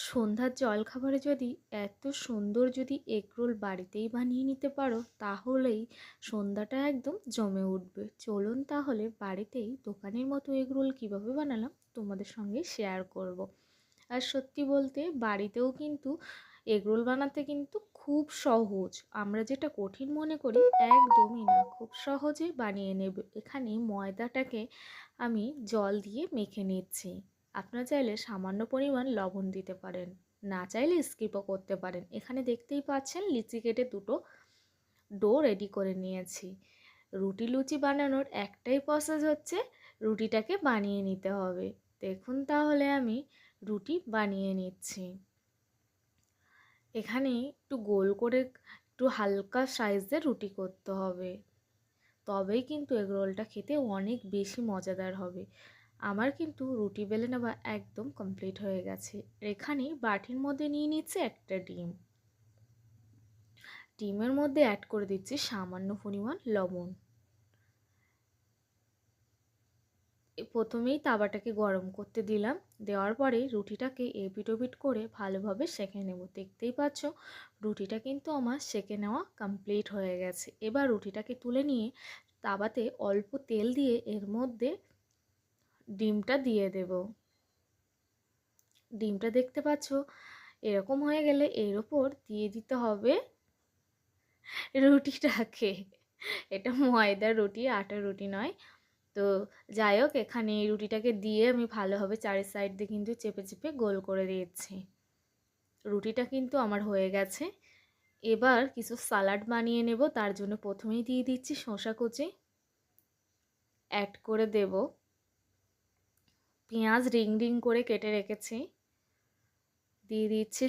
সন্ধ্যার জলখাবারে যদি এত সুন্দর যদি এগরোল বাড়িতেই বানিয়ে নিতে পারো তাহলেই সন্ধ্যাটা একদম জমে উঠবে। চলুন তাহলে বাড়িতেই দোকানের মতো এগরোল কীভাবে বানালাম তোমাদের সঙ্গে শেয়ার করব। আর সত্যি বলতে বাড়িতেও কিন্তু এগরোল বানাতে কিন্তু খুব সহজ। আমরা যেটা কঠিন মনে করি একদমই না, খুব সহজে বানিয়ে নেব। এখানে ময়দাটাকে আমি জল দিয়ে মেখে নিচ্ছি। আপনারা চাইলে সামান্য পরিমাণ লবণ দিতে পারেন, না চাইলে স্কিপও করতে পারেন। এখানে দেখতেই পাচ্ছেন লিচি কেটে দুটো ডো রেডি করে নিয়েছি। রুটি লুচি বানানোর একটাই প্রসেস হচ্ছে রুটিটাকে বানিয়ে নিতে হবে। দেখুন তাহলে আমি রুটি বানিয়ে নিচ্ছি। এখানে একটু গোল করে একটু হালকা সাইজের রুটি করতে হবে, তবেই কিন্তু এগরোলটা খেতে অনেক বেশি মজাদার হবে। আমার কিন্তু রুটি বেলে নেওয়া একদম কমপ্লিট হয়ে গেছে। এখানে বাটির মধ্যে নিয়ে নিচ্ছে একটা ডিম। ডিমের মধ্যে অ্যাড করে দিচ্ছি সামান্য পরিমাণ লবণ। প্রথমেই তাওয়াটাকে গরম করতে দিলাম, দেওয়ার পরে রুটিটাকে এপিট ওপিট করে ভালোভাবে সেঁকে নেব। দেখতেই পাচ্ছ রুটিটা কিন্তু আমার সেঁকে নেওয়া কমপ্লিট হয়ে গেছে। এবার রুটিটাকে তুলে নিয়ে তাওয়াতে অল্প তেল দিয়ে এর মধ্যে ডিমটা দিয়ে দেব। ডিমটা দেখতে পাচ্ছ এরকম হয়ে গেলে এর ওপর দিয়ে দিতে হবে রুটিটাকে। এটা ময়দার রুটি, আটার রুটি নয়। তো যাই হোক, এখানে এই রুটিটাকে দিয়ে আমি ভালোভাবে চারি সাইড দিয়ে কিন্তু চেপে চেপে গোল করে দিয়েছি। রুটিটা কিন্তু আমার হয়ে গেছে। এবার কিছু সালাড বানিয়ে নেব। তার জন্য প্রথমেই দিয়ে দিচ্ছি শসা কুচি, অ্যাড করে দেব পেঁয়াজ রিং রিং করে কেটে রেখেছি, দিয়ে দিচ্ছি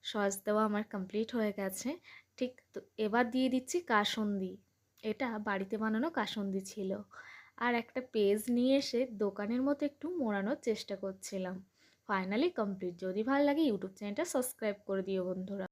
সস দেওয়া আমার কমপ্লিট হয়ে গেছে। ঠিক তো এবার দিয়ে দিচ্ছি কাসুন্দি। এটা বাড়িতে বানানো কাসুন্দি ছিল। আর একটা পেজ নিয়ে এসে দোকানের মতো একটু মোড়ানোর চেষ্টা করছিলাম। Finally complete. যদি ভালো লাগে ইউটিউব চ্যানেলটা সাবস্ক্রাইব করে দিও বন্ধুরা।